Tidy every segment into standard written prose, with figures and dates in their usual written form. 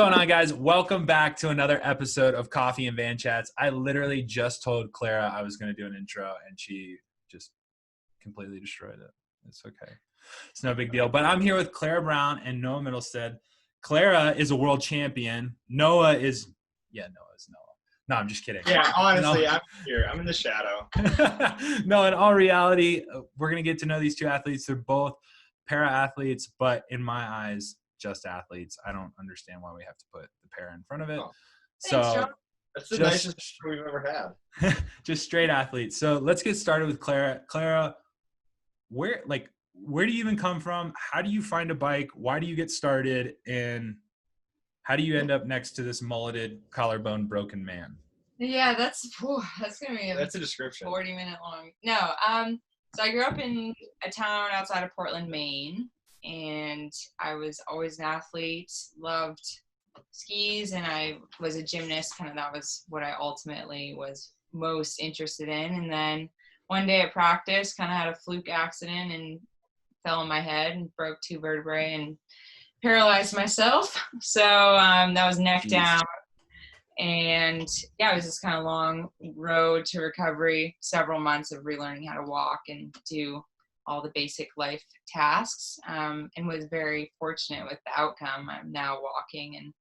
going on, guys? Welcome back to another episode of Coffee and Van Chats. I literally just told Clara I was going to do an intro, and she just completely destroyed it. It's okay. It's no big deal. But I'm here with Clara Brown and Noah Middlestaedt. Clara is a world champion. Noah is Noah. No, I'm just kidding. Yeah, honestly, I'm here. I'm in the shadow. No, in all reality, we're going to get to know these two athletes. They're both para-athletes, but in my eyes, just athletes. I don't understand why we have to put the para in front of it. Oh. So Thanks, John. That's the nicest we've ever had. Just straight athletes. So let's get started with Clara. Clara, where do you even come from? How do you find a bike? Why do you get started? And how do you end up next to this mulleted, collarbone broken man? Yeah, that's gonna be That's a description. 40-minute long. No, so I grew up in a town outside of Portland, Maine, and I was always an athlete, loved skis, and I was a gymnast. Kind of that was what I ultimately was most interested in. And then one day at practice, kind of had a fluke accident and fell on my head and broke 2 vertebrae and paralyzed myself. So that was neck down. And yeah, it was this kind of long road to recovery, several months of relearning how to walk and do all the basic life tasks, and was very fortunate with the outcome. I'm now walking and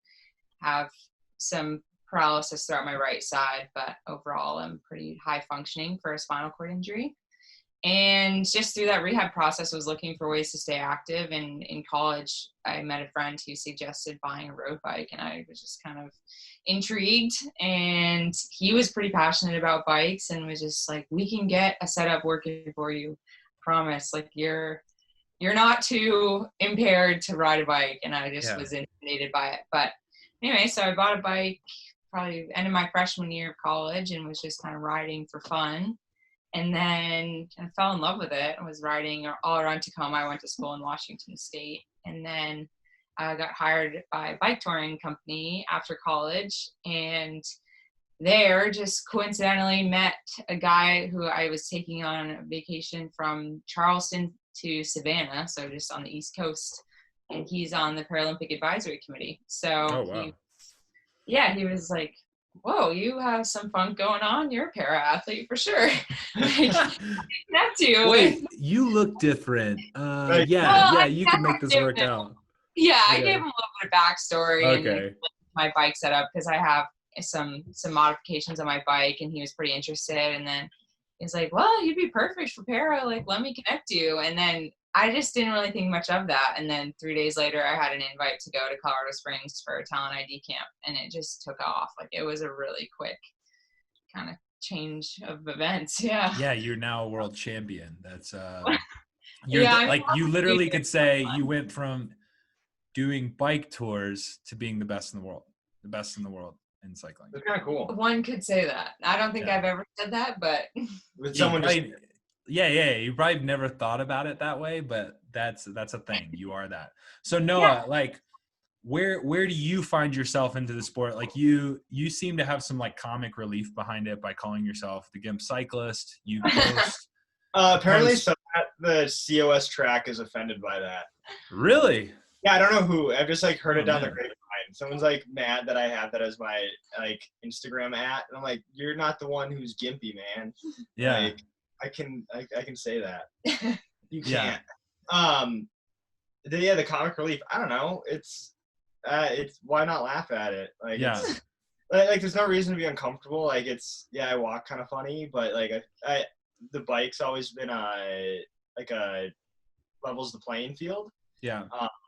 have some paralysis throughout my right side, but overall I'm pretty high functioning for a spinal cord injury. And just through that rehab process, was looking for ways to stay active. And in college, I met a friend who suggested buying a road bike, and I was just kind of intrigued. And he was pretty passionate about bikes and was just like, we can get a setup working for you. Promise. Like you're not too impaired to ride a bike. And I just was intimidated by it. But anyway, so I bought a bike probably end of my freshman year of college and was just kind of riding for fun. And then I fell in love with it. I was riding all around Tacoma. I went to school in Washington State. And then I got hired by a bike touring company after college. And there just coincidentally met a guy who I was taking on a vacation from Charleston to Savannah, so just on the East Coast. And he's on the Paralympic Advisory Committee. So he was like, whoa, you have some fun going on. You're a para-athlete for sure. That's you. Wait, you look different. You can make this work out. Yeah, okay. I gave him a little bit of backstory and my bike setup because I have some modifications on my bike, and he was pretty interested. And then he's like, well, you'd be perfect for para. Like, let me connect you. And then I just didn't really think much of that. And then 3 days later, I had an invite to go to Colorado Springs for a talent ID camp, and it just took off. Like, it was a really quick kind of change of events. Yeah. Yeah, you're now a world champion. That's you literally could say you went from doing bike tours to being the best in the world in cycling. It's kind of cool. One could say that. I don't think I've ever said that, but with someone you probably never thought about it that way, but that's a thing. You are that. So Noah, like where do you find yourself into the sport? Like you seem to have some like comic relief behind it by calling yourself the Gimp cyclist. You post apparently the COS track is offended by that. Really? Yeah, I don't know who. I've just like heard it down the grapevine. Someone's like mad that I have that as my like Instagram @ and I'm like, you're not the one who's gimpy, man. Yeah. Like, I can say that. You Yeah. can't. The comic relief, I don't know. It's why not laugh at it? Like it's like there's no reason to be uncomfortable. Like I walk kind of funny, but like I the bike's always been like a levels the playing field. Yeah.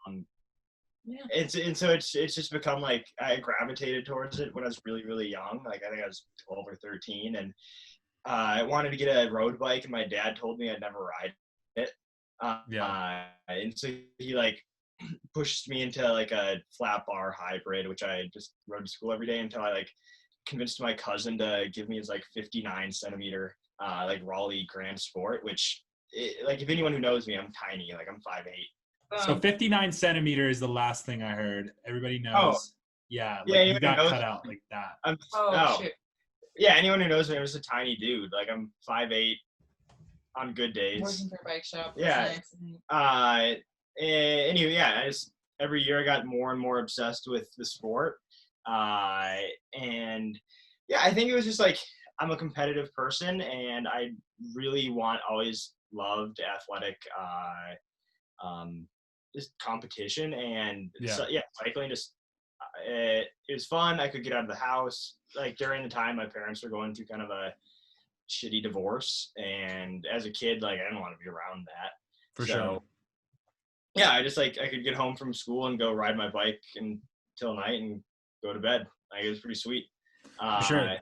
And so it's just become like I gravitated towards it when I was really, really young. Like I think I was 12 or 13, and I wanted to get a road bike, and my dad told me I'd never ride it. And so he like pushed me into like a flat bar hybrid, which I just rode to school every day until I like convinced my cousin to give me his like 59 centimeter like Raleigh Grand Sport, which like if anyone who knows me, I'm tiny, like I'm 5'8". So 59 centimeters is the last thing I heard. Everybody knows. Yeah, you got cut out like that. Shit. Yeah, anyone who knows me, I'm just a tiny dude. Like I'm 5'8" on good days. Working for a bike shop. Yeah. Nice. Anyway, I every year I got more and more obsessed with the sport. And yeah, I think it was just like, I'm a competitive person, and I really always loved athletic, just competition. And so, yeah, cycling just, it was fun. I could get out of the house. Like during the time my parents were going through kind of a shitty divorce, and as a kid, like I didn't want to be around that. For sure. Yeah, I just like, I could get home from school and go ride my bike until night and go to bed. Like it was pretty sweet. For sure.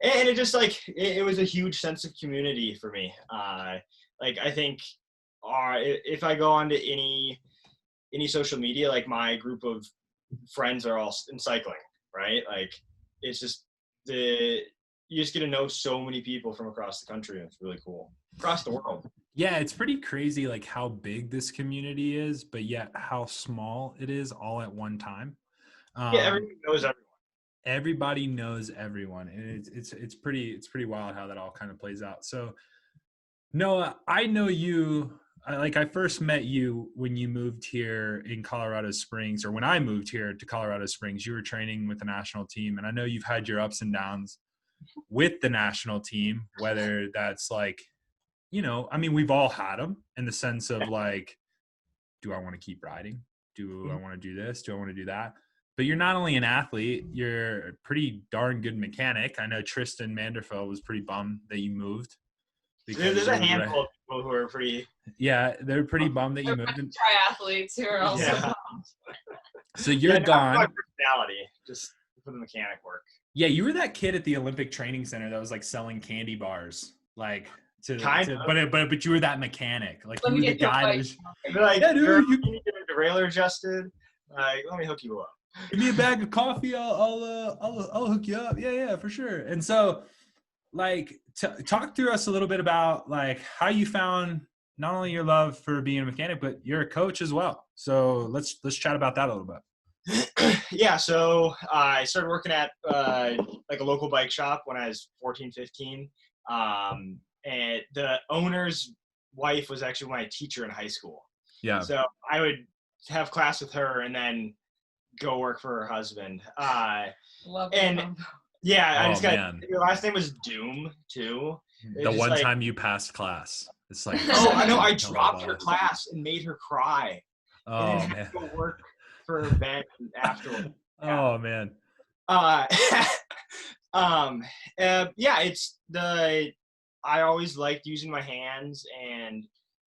And it just like, it was a huge sense of community for me. Like I think if I go onto any social media, like my group of friends are all in cycling, right? Like it's just you just get to know so many people from across the country, and it's really cool. Across the world. Yeah, it's pretty crazy like how big this community is, but yet how small it is all at one time. Yeah, everybody knows everyone. Everybody knows everyone, and it's pretty wild how that all kind of plays out. So Noah, I know you, I first met you when you moved here in Colorado Springs, or when I moved here to Colorado Springs. You were training with the national team, and I know you've had your ups and downs with the national team, whether that's like, I mean, we've all had them in the sense of like, do I want to keep riding? Do I want to do this? Do I want to do that? But you're not only an athlete, you're a pretty darn good mechanic. I know Tristan Manderfeld was pretty bummed that you moved. There's a handful of people who are pretty. Yeah, they're pretty bummed that you moved. Triathletes who are also bummed. So you're gone. Personality, just for the mechanic work. Yeah, you were that kid at the Olympic Training Center that was like selling candy bars, like but you were that mechanic. Like you were the guy that was like, yeah, dude, you need to get a derailleur adjusted. Let me hook you up. Give me a bag of coffee. I'll hook you up. Yeah, for sure. And so, like, talk through us a little bit about like how you found not only your love for being a mechanic, but you're a coach as well. So let's chat about that a little bit. Yeah. So I started working at like a local bike shop when I was 14, 15. And the owner's wife was actually my teacher in high school. Yeah. So I would have class with her and then go work for her husband. Love and them. Yeah, I just got, your last name was Doom too. The one time you passed class. It's like, oh, I know, I dropped her class and made her cry. Oh, and man. Go work for her band afterwards. Oh, man. Yeah, I always liked using my hands, and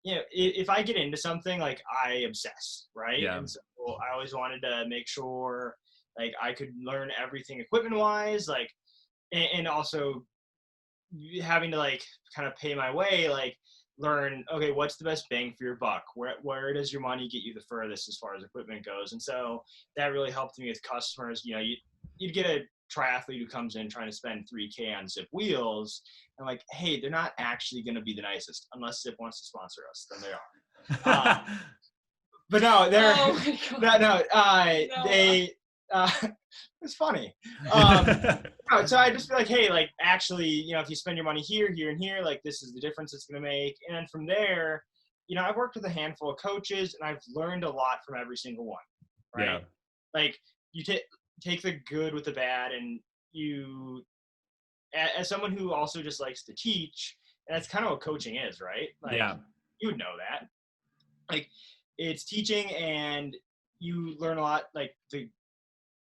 if I get into something, like I obsess, right? Yeah. And so I always wanted to make sure like I could learn everything equipment wise, like, and also having to like kind of pay my way, like learn, okay, what's the best bang for your buck? Where does your money get you the furthest as far as equipment goes? And so that really helped me with customers. You'd get a triathlete who comes in trying to spend $3,000 on Zip wheels. And like, hey, they're not actually going to be the nicest unless Zip wants to sponsor us. Then they are. But no, they're they. It's funny. So I just feel like, hey, like actually, if you spend your money here, here, and here, like this is the difference it's going to make. And then from there, I've worked with a handful of coaches, and I've learned a lot from every single one. Right? Yeah. Like you take the good with the bad, and you, as someone who also just likes to teach, that's kind of what coaching is, right? Like, yeah. You would know that. Like, it's teaching, and you learn a lot. Like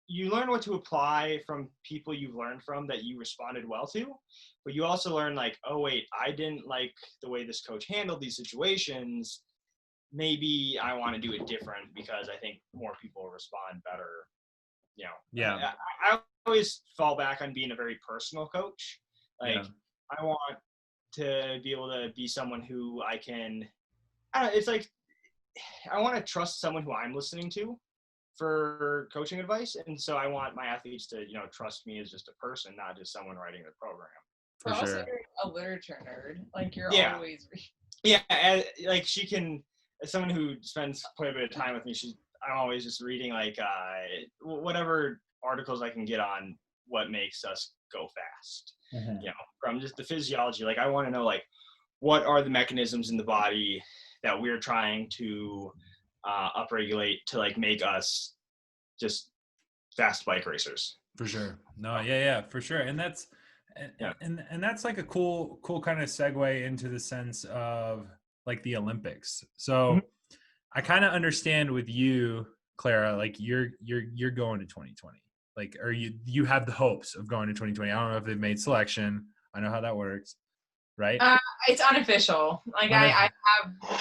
you learn what to apply from people you've learned from that you responded well to, but you also learn like, oh wait, I didn't like the way this coach handled these situations. Maybe I want to do it different because I think more people respond better. Yeah. I always fall back on being a very personal coach. Like, yeah. I want to be able to be someone who I can, it's like, I want to trust someone who I'm listening to for coaching advice. And so I want my athletes to, trust me as just a person, not just someone writing the program. For sure. Also, you're a literature nerd. Like, you're always reading. Yeah. Like, she can, as someone who spends quite a bit of time with me, I'm always just reading like whatever articles I can get on what makes us go fast. Mm-hmm. From just the physiology. Like, I want to know, like, what are the mechanisms in the body that we're trying to upregulate to like make us just fast bike racers. For sure. No, yeah, for sure. And that's and that's like a cool kind of segue into the sense of like the Olympics. So I kind of understand with you, Clara, like you're going to 2020. Like, or you have the hopes of going to 2020. I don't know if they've made selection. I know how that works, right? It's unofficial. Like I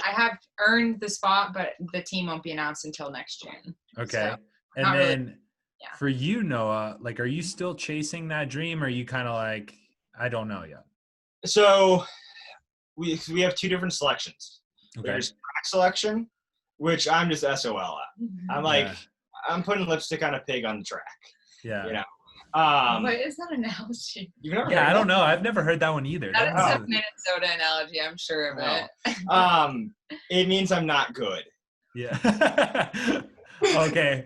have earned the spot, but the team won't be announced until next June. Okay. So, and then really, yeah. For you, Noah, like, are you still chasing that dream? Or are you kind of like, I don't know yet? So we have two different selections. Okay. There's track selection, which I'm just SOL at. I'm like, I'm putting lipstick on a pig on the track. Yeah. You know. What is that analogy? You've never I don't know. I've never heard that one either. That's a Minnesota analogy, I'm sure of it. It means I'm not good. Yeah. Okay.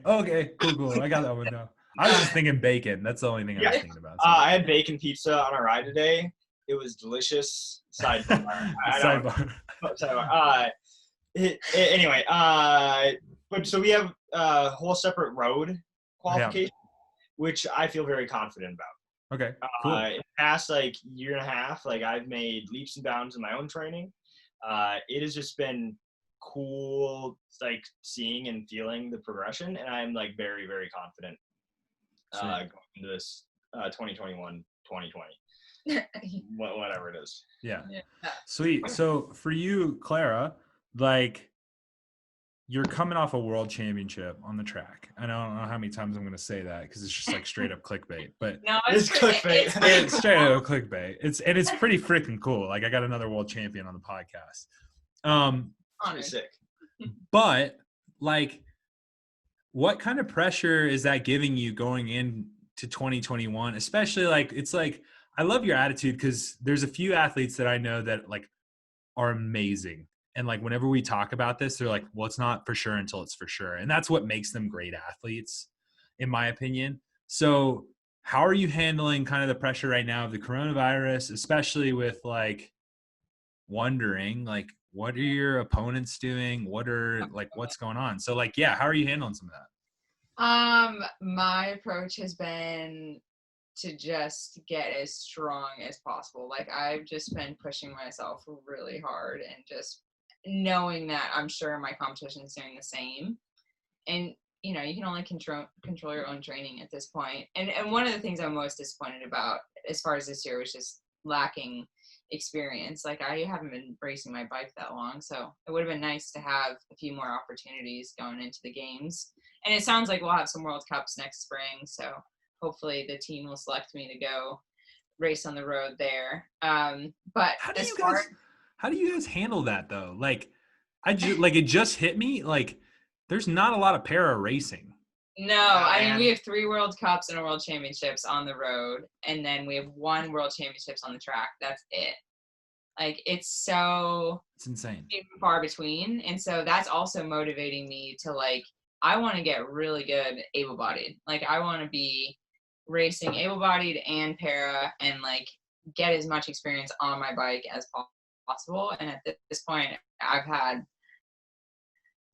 Cool. I got that one now. I was just thinking bacon. That's the only thing I was thinking about. So. I had bacon pizza on a ride today. It was delicious. Sidebar. Sidebar. Anyway, but so we have a whole separate road qualification, which I feel very confident about. Okay, cool. In the past like year and a half, like I've made leaps and bounds in my own training. It has just been cool, like seeing and feeling the progression, and I'm like very, very confident going into this 2021, 2020, whatever it is. Yeah. Sweet. So for you, Clara, like you're coming off a world championship on the track. I don't know how many times I'm going to say that because it's just like straight up clickbait, but no, it's clickbait. It's straight up clickbait. It's pretty freaking cool. Like I got another world champion on the podcast. Pretty sick. But like, what kind of pressure is that giving you going into 2021? Especially like, it's like, I love your attitude because there's a few athletes that I know that like are amazing. And like, whenever we talk about this, they're like, well, it's not for sure until it's for sure. And that's what makes them great athletes, in my opinion. So how are you handling kind of the pressure right now of the coronavirus, especially with like wondering like, what are your opponents doing? What's going on? So like, yeah, how are you handling some of that? My approach has been to just get as strong as possible. Like I've just been pushing myself really hard and just knowing that I'm sure my competition is doing the same. And you know, you can only control your own training at this point. And one of the things I'm most disappointed about as far as this year was just lacking experience. Like I haven't been racing my bike that long, so it would have been nice to have a few more opportunities going into the games. And it sounds like we'll have some World Cups next spring, so hopefully the team will select me to go race on the road there. But how do you guys handle that though? Like it just hit me, like there's not a lot of para racing. No, I mean, we have 3 World Cups and a World Championships on the road, and then we have 1 World Championships on the track. That's it. Like, it's insane. Far between. And so that's also motivating me to, like, I want to get really good able-bodied. Like, I want to be racing able-bodied and para and, like, get as much experience on my bike as possible. And at this point, I've had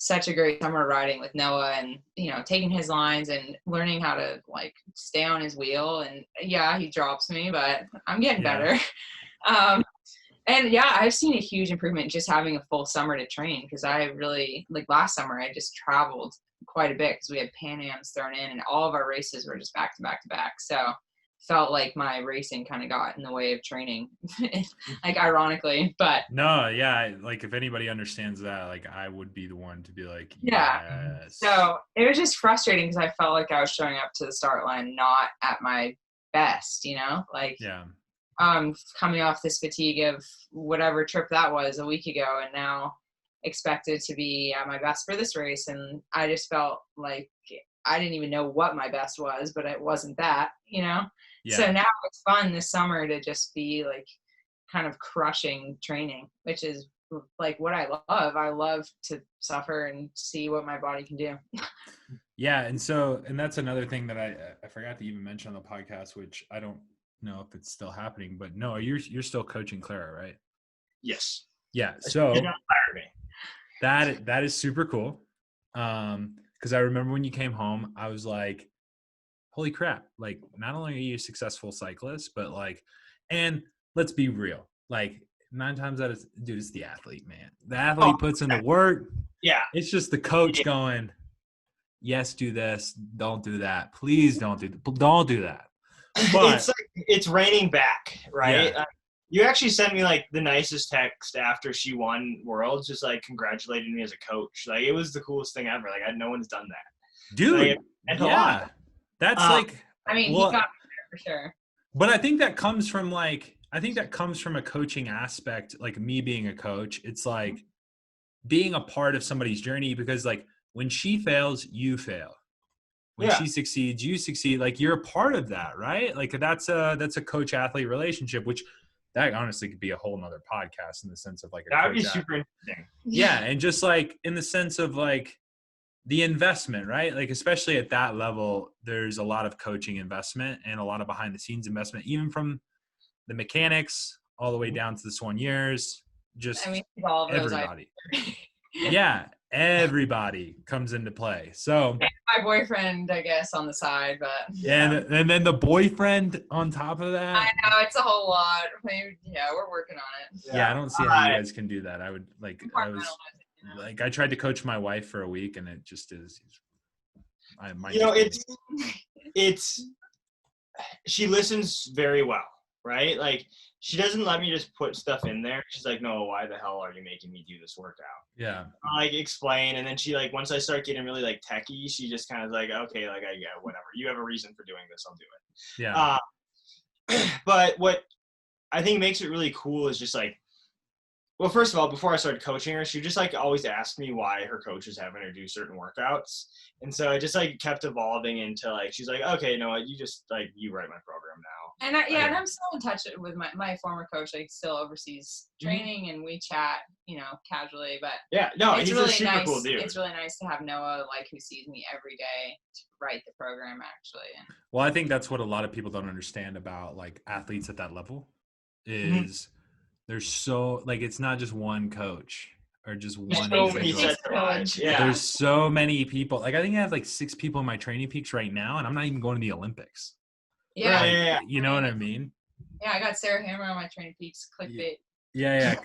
such a great summer riding with Noah and, you know, taking his lines and learning how to like stay on his wheel. And yeah, he drops me, but I'm getting better. And yeah, I've seen a huge improvement just having a full summer to train. Cause I really like last summer, I just traveled quite a bit because we had Pan Ams thrown in and all of our races were just back to back to back. So felt like my racing kind of got in the way of training, like ironically, but no, yeah, like if anybody understands that, like I would be the one to be like, yes. So it was just frustrating because I felt like I was showing up to the start line not at my best, you know, like coming off this fatigue of whatever trip that was a week ago, and now expected to be at my best for this race, and I just felt like I didn't even know what my best was, but it wasn't that, you know. Yeah. So now it's fun this summer to just be like kind of crushing training, which is like what I love. I love to suffer and see what my body can do. Yeah. And that's another thing that I forgot to even mention on the podcast, which I don't know if it's still happening, but no, you're still coaching Clara, right? Yes. Yeah. So that is super cool. Because I remember when you came home, I was like, holy crap, like not only are you a successful cyclist, but like, and let's be real, like 9 times out of dude, it's the athlete, man. The athlete puts in the work. Yeah. It's just the coach going, yes, do this, don't do that, please don't do that. But It's like it's raining back, right? Yeah. You actually sent me like the nicest text after she won Worlds, just like congratulating me as a coach. Like it was the coolest thing ever. Like no one's done that, dude. Like, it's a Yeah, lot. that's like. I mean, well, he got there for sure. But I think that comes from a coaching aspect, like me being a coach. It's like being a part of somebody's journey, because like when she fails, you fail. When Yeah. she succeeds, you succeed. Like you're a part of that, right? Like that's a coach athlete relationship, which that honestly could be a whole nother podcast in the sense of like That would be super interesting. Yeah, and just like in the sense of like the investment, right? Like especially at that level, there's a lot of coaching investment and a lot of behind the scenes investment, even from the mechanics all the way down to the swan years. Just I mean, all of those everybody. Yeah, everybody comes into play. So my boyfriend, I guess, on the side, but and then the boyfriend on top of that. I know it's a whole lot. Yeah, we're working on it. Yeah, I don't see how you guys can do that. I would like Compartmentalize it, I tried to coach my wife for a week and it just is. It's she listens very well, right? Like she doesn't let me just put stuff in there. She's like, no, why the hell are you making me do this workout? Yeah. I like explain, and then she like once I start getting really like techie, she just kind of like, okay, like whatever. You have a reason for doing this, I'll do it. Yeah. But what I think makes it really cool is just like, well, first of all, before I started coaching her, she just like always asked me why her coach is having her do certain workouts. And so it just like kept evolving into like, she's like, okay, no, you just like, you write my program now. And and I'm still in touch with my former coach, like still oversees training and we chat, casually, but yeah, no, it's he's really a super nice. cool dude. It's really nice to have Noah, like, who sees me every day to write the program actually. Well, I think that's what a lot of people don't understand about like athletes at that level is there's so like, it's not just one coach or just one individual. There's so many people. Like I think I have like 6 people in my Training Peaks right now, and I'm not even going to the Olympics. Yeah. Like, you know what I mean? Yeah, I got Sarah Hammer on my Training Peaks clickbait. Yeah.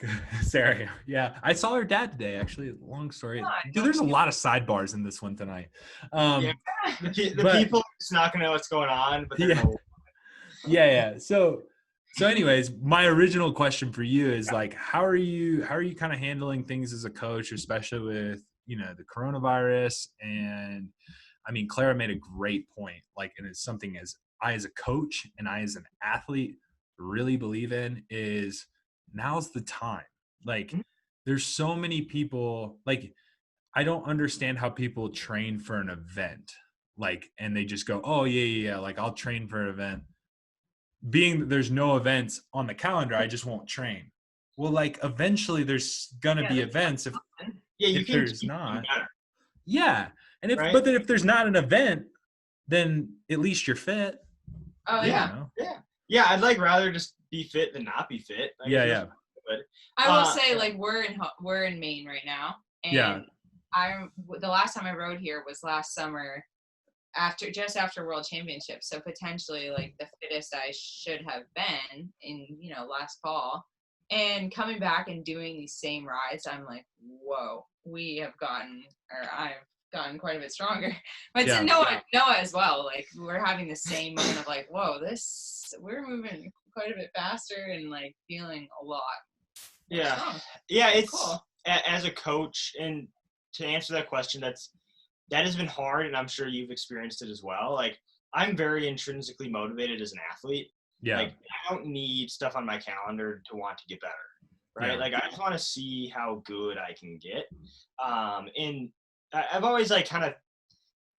Sarah. Yeah. I saw her dad today, actually. Long story. Dude, there's a lot of sidebars in this one tonight. The people just not going to know what's going on, but yeah. So anyways, my original question for you is like, how are you kind of handling things as a coach, especially with, the coronavirus? And I mean, Clara made a great point, like, and it's something as a coach and I as an athlete really believe in is now's the time. Like there's so many people, like, I don't understand how people train for an event, like, and they just go, oh yeah. Like I'll train for an event. Being that there's no events on the calendar, I just won't train. Well, like eventually there's gonna be events if there's not. Yeah. And but then if there's not an event, then at least you're fit. Oh yeah. Yeah, I'd like rather just be fit than not be fit. Like, yeah. But I will say, like, we're in Maine right now, and the last time I rode here was last summer, just after World Championships. So potentially, like, the fittest I should have been in, last fall. And coming back and doing these same rides, I'm like, whoa, I've gotten quite a bit stronger. But to Noah as well, like, we're having the same moment of like, whoa, we're moving quite a bit faster and like feeling a lot. Yeah, it's cool. As a coach, and to answer that question, that has been hard, and I'm sure you've experienced it as well. Like, I'm very intrinsically motivated as an athlete. Yeah. Like, I don't need stuff on my calendar to want to get better, right? Yeah. Like, I just want to see how good I can get. And I've always, like, kind of,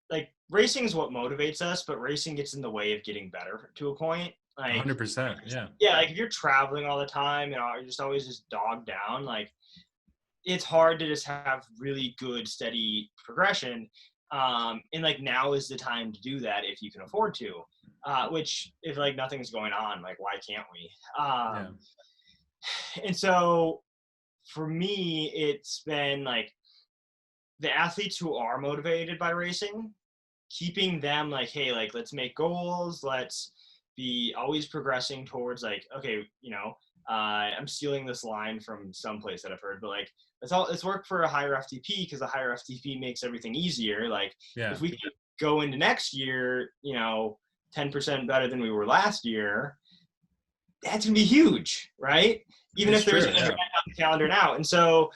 like, racing is what motivates us, but racing gets in the way of getting better to a point. Like 100%, yeah. Yeah, like, if you're traveling all the time, you're just always just dogged down, like, it's hard to just have really good, steady progression. And like now is the time to do that if you can afford to. Which if like nothing's going on, like why can't we? And so for me, it's been like the athletes who are motivated by racing, keeping them like, hey, like, let's make goals. Let's be always progressing towards like, okay, I'm stealing this line from someplace that I've heard, but like, let's work for a higher FTP because a higher FTP makes everything easier. Like, if we could go into next year, 10% better than we were last year, that's gonna be huge, right? Even if there's an event on the calendar now. And so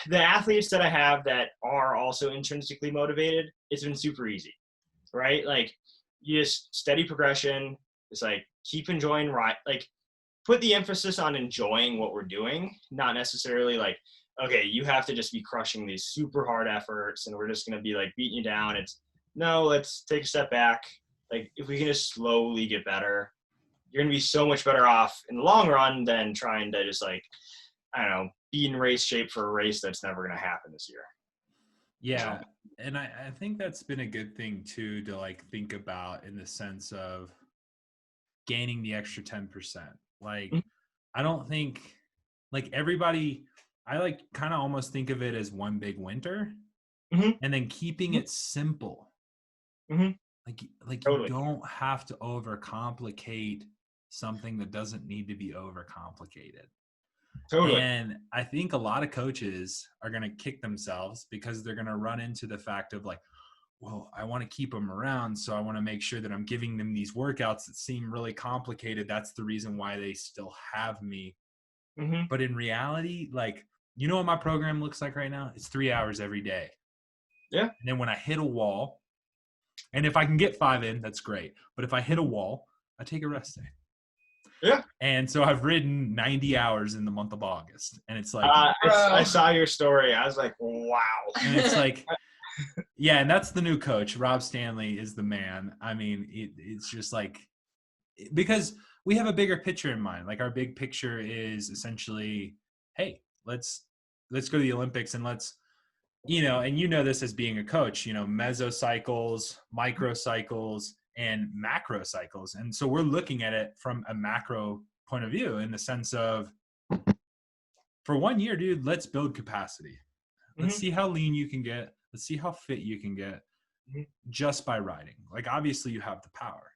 the athletes that I have that are also intrinsically motivated, it's been super easy, right? Like, you just steady progression. It's like, keep enjoying, right? Like, put the emphasis on enjoying what we're doing, not necessarily like, okay, you have to just be crushing these super hard efforts and we're just going to be like beating you down. It's no, let's take a step back. Like, if we can just slowly get better, you're going to be so much better off in the long run than trying to just like, I don't know, be in race shape for a race that's never going to happen this year. Yeah. And I think that's been a good thing too, to like think about in the sense of gaining the extra 10%. Like, I don't think like everybody, I like kind of almost think of it as one big winter and then keeping it simple. Like Totally. You don't have to overcomplicate something that doesn't need to be overcomplicated. Totally. And I think a lot of coaches are going to kick themselves because they're going to run into the fact of like, well, I want to keep them around, so I want to make sure that I'm giving them these workouts that seem really complicated. That's the reason why they still have me. But in reality, like, what my program looks like right now? It's 3 hours every day. Yeah. And then when I hit a wall, and if I can get 5 in, that's great. But if I hit a wall, I take a rest day. Yeah. And so I've ridden 90 hours in the month of August. And it's like, I saw your story. I was like, wow. And it's like, yeah, and that's the new coach. Rob Stanley is the man. I mean, it's just like, because we have a bigger picture in mind. Like, our big picture is essentially, hey, let's go to the Olympics and let's, and this as being a coach, mesocycles, microcycles, and macro cycles. And so we're looking at it from a macro point of view in the sense of, for 1 year, dude, let's build capacity. Let's see how lean you can get. Let's see how fit you can get just by riding. Like, obviously you have the power.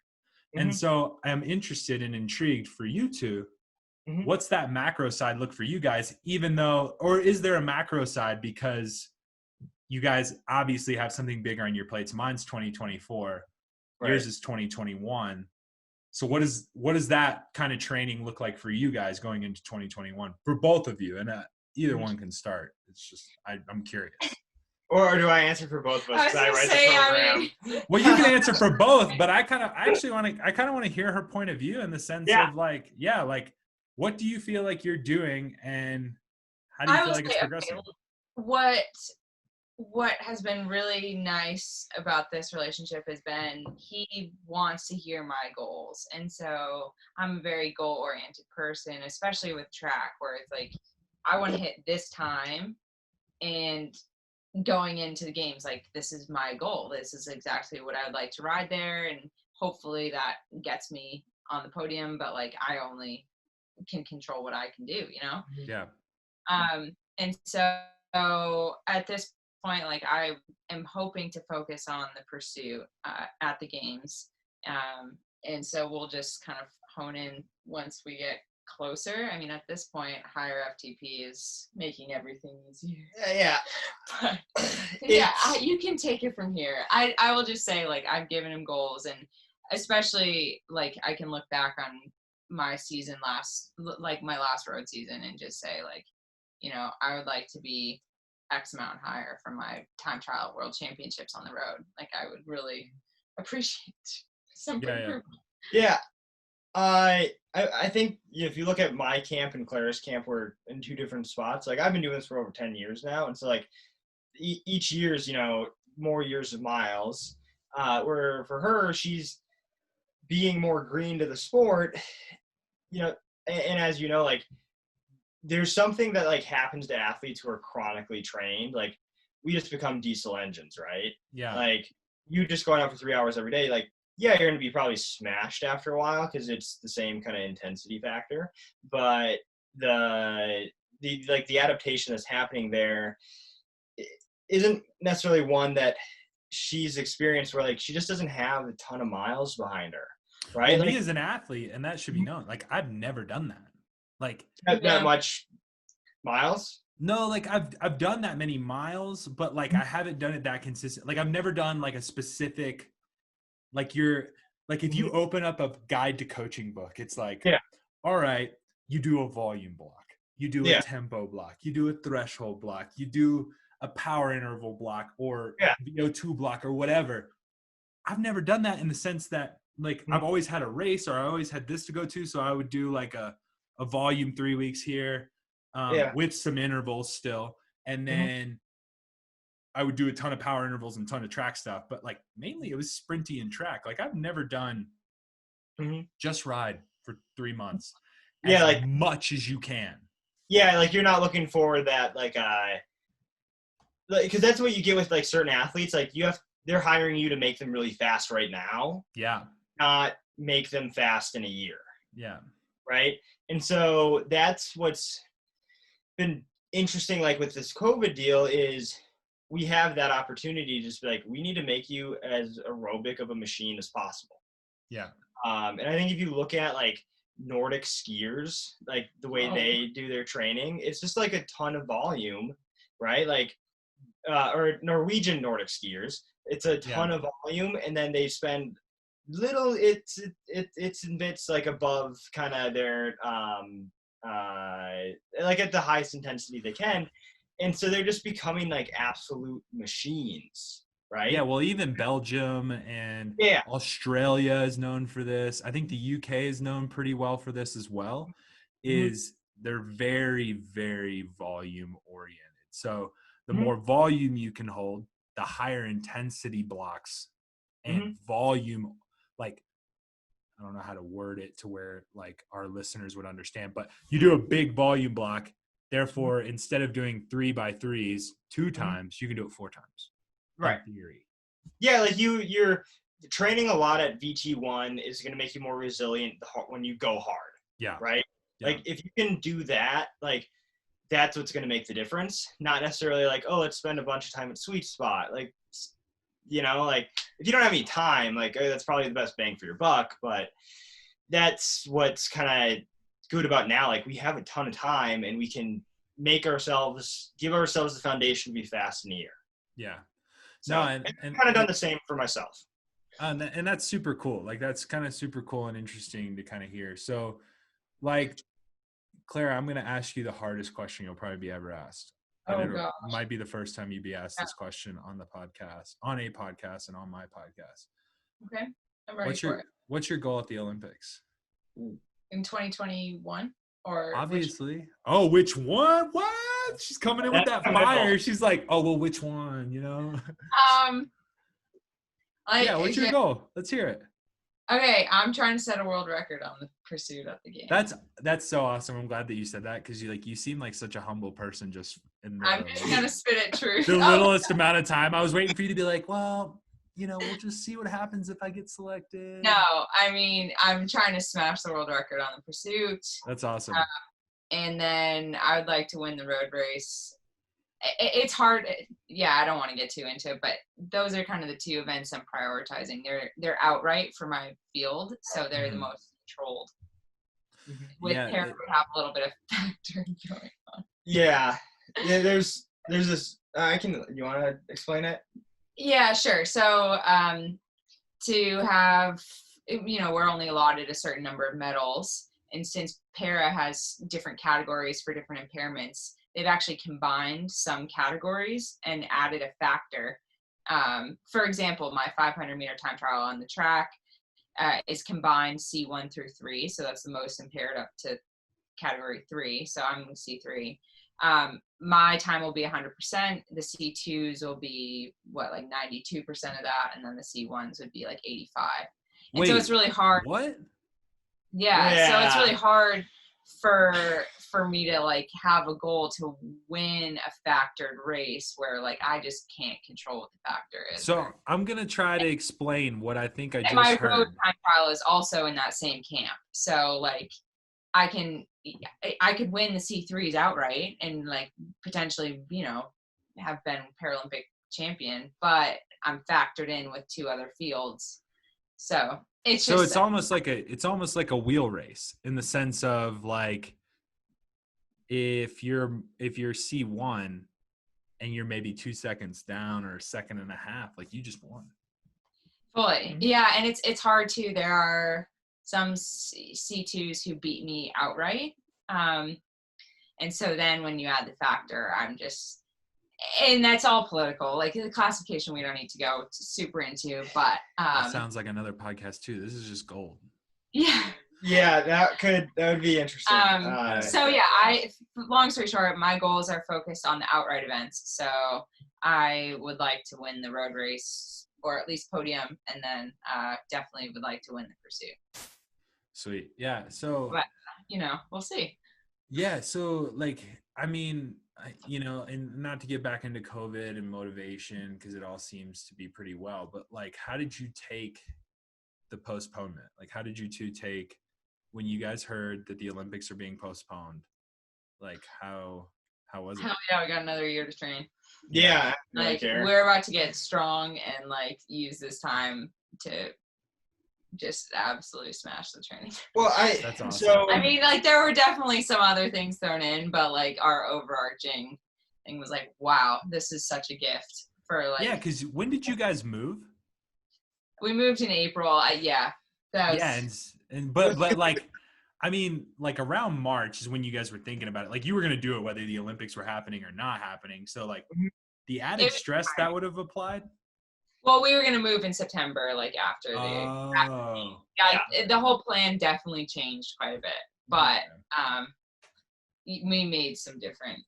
And so I'm interested and intrigued for you two. What's that macro side look for you guys, even though, or is there a macro side because you guys obviously have something bigger on your plates? Mine's 2024. Right. Yours is 2021. So what does that kind of training look like for you guys going into 2021 for both of you? And either one can start. It's just, I'm curious. Or do I answer for both of us? I write the program. Well, you can answer for both, but I kind of want to hear her point of view in the sense of like, like, what do you feel like you're doing and how do you feel like it's progressing? Okay, what has been really nice about this relationship has been he wants to hear my goals. And so I'm a very goal-oriented person, especially with track, where it's like, I want to hit this time, and going into the games, like, this is my goal. This is exactly what I would like to ride there, and hopefully that gets me on the podium, but like, I only can control what I can do, Yeah. And so at this point, like, I am hoping to focus on the pursuit at the games, and so we'll just kind of hone in once we get closer. I mean, at this point, higher FTP is making everything easier. Yeah. But, you can take it from here. I will just say, like, I've given him goals, and especially, like, I can look back on my season my last road season and just say, like, I would like to be X amount higher from my time trial world championships on the road. Like, I would really appreciate some improvement. Yeah. I think if you look at my camp and Clara's camp, we're in two different spots. Like, I've been doing this for over 10 years now. And so, like, each year's, more years of miles, where for her, she's being more green to the sport, and as like, there's something that like happens to athletes who are chronically trained. Like, we just become diesel engines, right? Yeah. Like, you just going out for 3 hours every day, like, yeah, you're going to be probably smashed after a while because it's the same kind of intensity factor. But the adaptation that's happening there, isn't necessarily one that she's experienced where like she just doesn't have a ton of miles behind her, right? Well, Like me as an athlete, and that should be known. Like I've never done that. Like not much miles. no, like I've done that many miles, but like I haven't done it that consistent. Like I've never done like a specific, like if you open up a guide to coaching book, it's like, Yeah. all right, you do a volume block, you do a Yeah. tempo block, you do a threshold block, you do a power interval block or Yeah. VO2 block or whatever. I've never done that in the sense that like I've always had a race or I always had this to go to. So I would do like a volume 3 weeks here with some intervals still. And then I would do a ton of power intervals and a ton of track stuff. But like mainly it was sprinty and track. Like I've never done just ride for 3 months. Yeah, as like much as you can. Yeah, like you're not looking for that like because that's what you get with like certain athletes. Like they're hiring you to make them really fast right now. Yeah. Not make them fast in a year. Yeah. Right. And so that's what's been interesting, like with this COVID deal, is we have that opportunity to just be like, we need to make you as aerobic of a machine as possible. Yeah. And I think if you look at like Nordic skiers, like the way they do their training, it's just like a ton of volume, right? Like, or Norwegian Nordic skiers, it's a ton of volume, and then they spend little it's in bits like above kind of their like at the highest intensity they can, and so they're just becoming like absolute machines, right? Yeah, well, even Belgium and Australia is known for this. I think the UK is known pretty well for this as well. Is they're very, very volume oriented. So the more volume you can hold, the higher intensity blocks and volume. Like, I don't know how to word it to where like our listeners would understand, but you do a big volume block. Therefore, instead of doing 3x3s 2 times, you can do it 4 times. Right. In theory. Yeah, like you're training a lot at VT1 is going to make you more resilient when you go hard. Yeah. Right. Yeah. Like if you can do that, like that's what's going to make the difference. Not necessarily like, oh, let's spend a bunch of time at sweet spot. Like, you know, like if you don't have any time, like that's probably the best bang for your buck. But that's what's kind of good about now. Like we have a ton of time and we can give ourselves the foundation to be fast in a year. Yeah. So, no, and kind of done the same for myself. And that's super cool. Like that's kind of super cool and interesting to kind of hear. So like, Clara, I'm going to ask you the hardest question you'll probably be ever asked. And it might be the first time you'd be asked this question on a podcast and on my podcast. Okay. I'm ready for it. What's your goal at the Olympics? In 2021 or obviously. Which one? What? She's coming in with that fire. She's like, oh, well, which one, you know? What's your goal? Let's hear it. Okay, I'm trying to set a world record on the pursuit at the game. That's so awesome. I'm glad that you said that because you seem like such a humble person just in I'm just gonna spit it true. The littlest amount of time. I was waiting for you to be like, well, you know, we'll just see what happens if I get selected. No, I mean, I'm trying to smash the world record on the pursuit. That's awesome. And then I would like to win the road race. It's hard. Yeah, I don't want to get too into it, but those are kind of the 2 events I'm prioritizing. They're outright for my field, so they're the most controlled. With Para would have a little bit of factor going on. Yeah. There's this. You want to explain it? Yeah, sure. So to have, you know, we're only allotted a certain number of medals, and since Para has different categories for different impairments, they've actually combined some categories and added a factor. For example, my 500-meter time trial on the track is combined C1 through 3, so that's the most impaired up to category 3. So I'm C3. My time will be 100%. The C2s will be like 92% of that, and then the C1s would be like 85. And so it's really hard. What? Yeah, so it's really hard for me to like have a goal to win a factored race where like I just can't control what the factor is. So I'm gonna try to explain what I think I just my heard. road time trial is also in that same camp. So like I could win the C3s outright and like potentially, you know, have been Paralympic champion, but I'm factored in with 2 other fields. So it's just it's almost like a wheel race in the sense of like if you're C1 and you're maybe 2 seconds down or a second and a half, like you just won. fully. Yeah, and it's hard too. There are some C2s who beat me outright. And so then when you add the factor, and that's all political. Like the classification, we don't need to go super into, but that sounds like another podcast too. This is just gold. Yeah. Yeah, that would be interesting. So yeah, long story short, my goals are focused on the outright events. So I would like to win the road race, or at least podium, and then definitely would like to win the pursuit. Sweet. Yeah. So, but we'll see. Yeah. So like, I mean, and not to get back into COVID and motivation, because it all seems to be pretty well, but like, how did you take the postponement? Like, how did you two take when you guys heard that the Olympics are being postponed? Like, how was it? Hell yeah, we got another year to train. Yeah. Like, we're about to get strong and like use this time to just absolutely smash the training. Well, that's awesome. So I mean, like there were definitely some other things thrown in, but like our overarching thing was like, wow, this is such a gift for like. Yeah, because when did you guys move? We moved in April. But like, I mean, like around March is when you guys were thinking about it. Like you were gonna do it whether the Olympics were happening or not happening. So like, the added stress that would have applied. Well, we were gonna move in September, like after the whole plan definitely changed quite a bit. But we made some different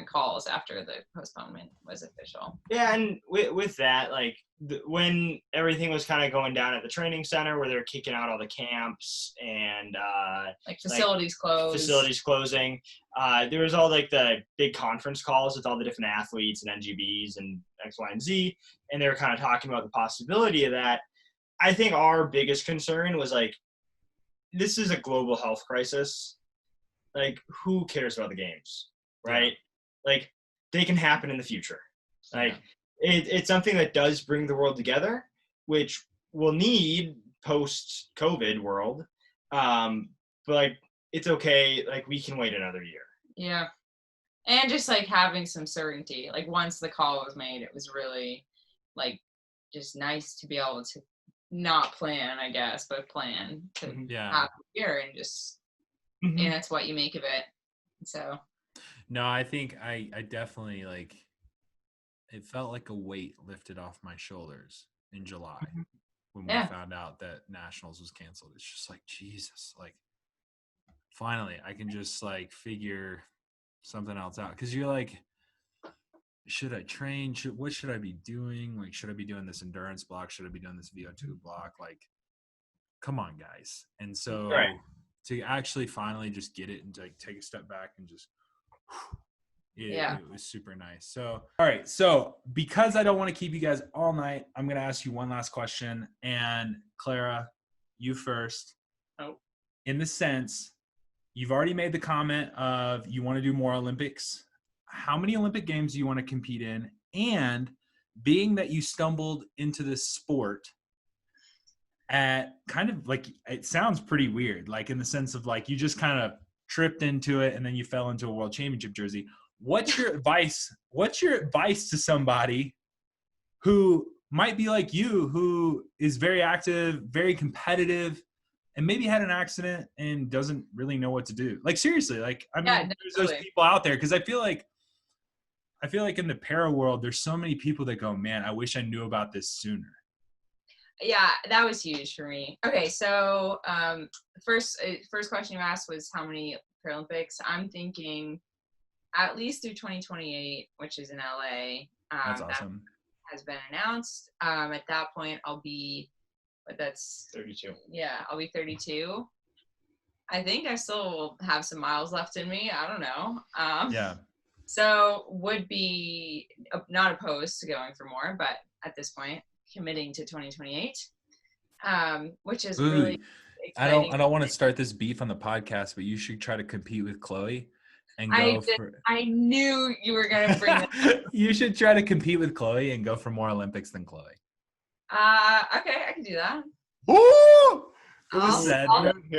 calls after the postponement was official. Yeah, and with that, like when everything was kind of going down at the training center, where they're kicking out all the camps and like facilities closing, there was all like the big conference calls with all the different athletes and NGBs and X, Y, and Z, and they were kind of talking about the possibility of that. I think our biggest concern was like, this is a global health crisis. Like, who cares about the games, right? Yeah. Like, they can happen in the future. Like, it's something that does bring the world together, which we'll need post-COVID world. But, like, it's okay. Like, we can wait another year. Yeah. And just, like, having some certainty. Like, once the call was made, it was really, like, just nice to be able to not plan, I guess, but plan to have a year and just, and that's what you make of it. So. No, I think I definitely, like, it felt like a weight lifted off my shoulders in July when we found out that Nationals was canceled. It's just like, Jesus, like, finally, I can just, like, figure something else out. Because you're like, should I train? What should I be doing? Like, should I be doing this endurance block? Should I be doing this VO2 block? Like, come on, guys. And so to actually finally just get it and to, like, take a step back and just it was super nice. So all right, so because I don't want to keep you guys all night, I'm gonna ask you one last question. And Clara, you first. In the sense, you've already made the comment of you want to do more Olympics. How many Olympic games do you want to compete in? And being that you stumbled into this sport at kind of like, it sounds pretty weird, like in the sense of like you just kind of tripped into it and then you fell into a world championship jersey. What's your advice? What's your advice to somebody who might be like you, who is very active, very competitive, and maybe had an accident and doesn't really know what to do? Like, seriously, like, I mean, there's those people out there. Cause I feel like in the para world, there's so many people that go, man, I wish I knew about this sooner. Yeah, that was huge for me. Okay, so first question you asked was how many Paralympics. I'm thinking at least through 2028, which is in LA. That's awesome. That has been announced. At that point, I'll be, that's 32. Yeah, I'll be 32. I think I still will have some miles left in me. I don't know. So would be not opposed to going for more, but at this point, committing to 2028, which is really exciting. I don't want to start this beef on the podcast, but you should try to compete with Chloe and go for. I knew you were gonna bring that. You should try to compete with Chloe and go for more Olympics than Chloe. Okay, I can do that. Woo! It was said.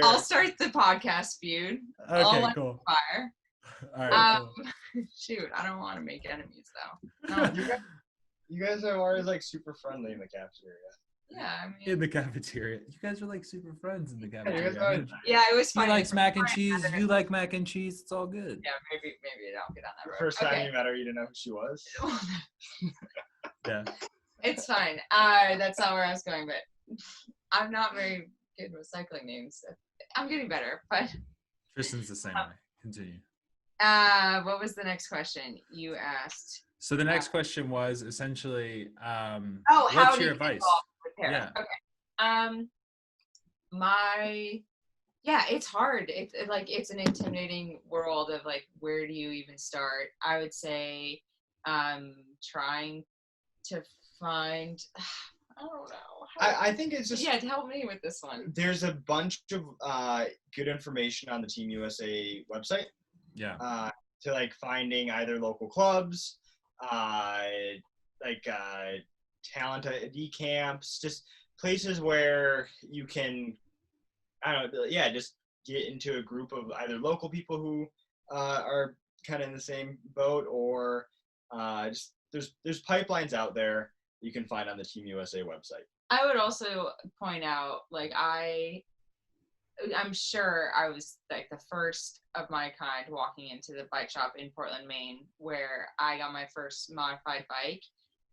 I'll start the podcast feud. Okay, cool. Fire. All right. Cool. Shoot, I don't want to make enemies though. No. You guys are always like super friendly in the cafeteria. Yeah, I mean. In the cafeteria, you guys are like super friends in the cafeteria. Yeah, it was funny. You like mac and cheese. You like mac and cheese. It's all good. Yeah, maybe I'll get on that road. First time you met her, you didn't know who she was. Yeah. It's fine. That's not where I was going, but I'm not very good with cycling names. I'm getting better, but. Tristan's the same way. Continue. What was the next question you asked? So the next question was essentially, what's your advice? Yeah. Okay. It's hard. It's an intimidating world of like, where do you even start? I would say, trying to find, I don't know. I think it's just. Yeah, help me with this one. There's a bunch of good information on the Team USA website. Yeah. To like finding either local clubs, talent ID camps, just places where you can, just get into a group of either local people who are kind of in the same boat, or just there's pipelines out there you can find on the Team USA website. I would also point out, like, I'm sure I was like the first of my kind walking into the bike shop in Portland, Maine, where I got my first modified bike,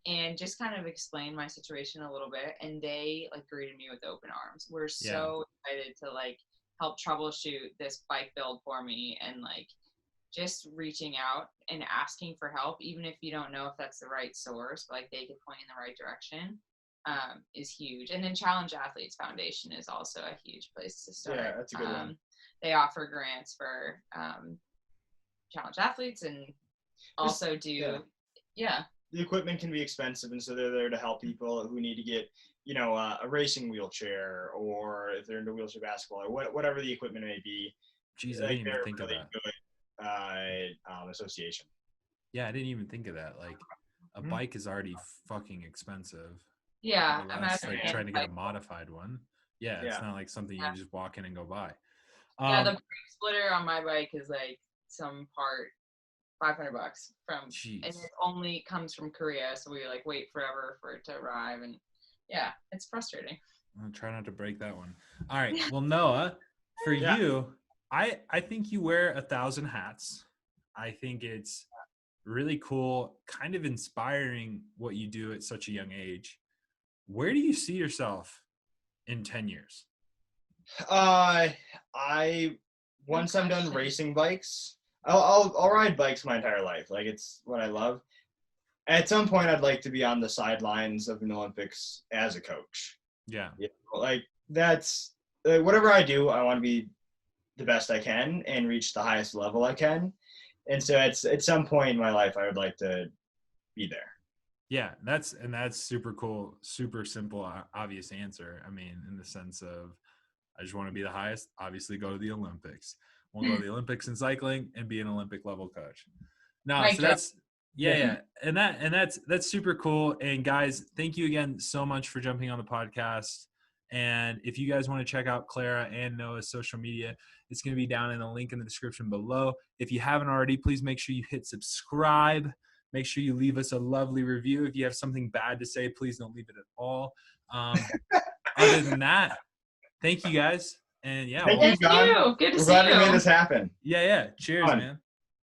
and just kind of explained my situation a little bit. And they like greeted me with open arms. We're so excited to like help troubleshoot this bike build for me, and like just reaching out and asking for help, even if you don't know if that's the right source, but like they could point in the right direction. Is huge. And then Challenge Athletes Foundation is also a huge place to start. Yeah, that's a good one. They offer grants for challenge athletes, and also the equipment can be expensive, and so they're there to help people who need to get a racing wheelchair, or if they're into wheelchair basketball, or whatever the equipment may be. Jeez, I didn't even think of that. Good association. Yeah, I didn't even think of that. Like, a bike is already fucking expensive. Yeah, imagine like trying to get a modified one. Yeah, it's not like something you can just walk in and go buy. The brake splitter on my bike is like some part $500 from, Jeez. And it only comes from Korea, so we like wait forever for it to arrive, and yeah, it's frustrating. I'll try not to break that one. All right, well, Noah, for you, I think you wear 1,000 hats. I think it's really cool, kind of inspiring what you do at such a young age. Where do you see yourself in 10 years? Once I'm done racing bikes, I'll ride bikes my entire life. Like, it's what I love. At some point, I'd like to be on the sidelines of an Olympics as a coach. Yeah. Like, that's whatever I do, I want to be the best I can and reach the highest level I can. And so at some point in my life, I would like to be there. Yeah, that's super cool, super simple, obvious answer. I mean, in the sense of, I just want to be the highest, obviously go to the Olympics. We'll go to the Olympics in cycling and be an Olympic level coach. No, so that's, and that's super cool. And guys, thank you again so much for jumping on the podcast. And if you guys want to check out Clara and Noah's social media, it's going to be down in the link in the description below. If you haven't already, please make sure you hit subscribe. Make sure you leave us a lovely review. If you have something bad to say, please don't leave it at all. Other than that, thank you guys. And thank you, John. Good to see you. We're glad we made this happen. Yeah. Cheers, man.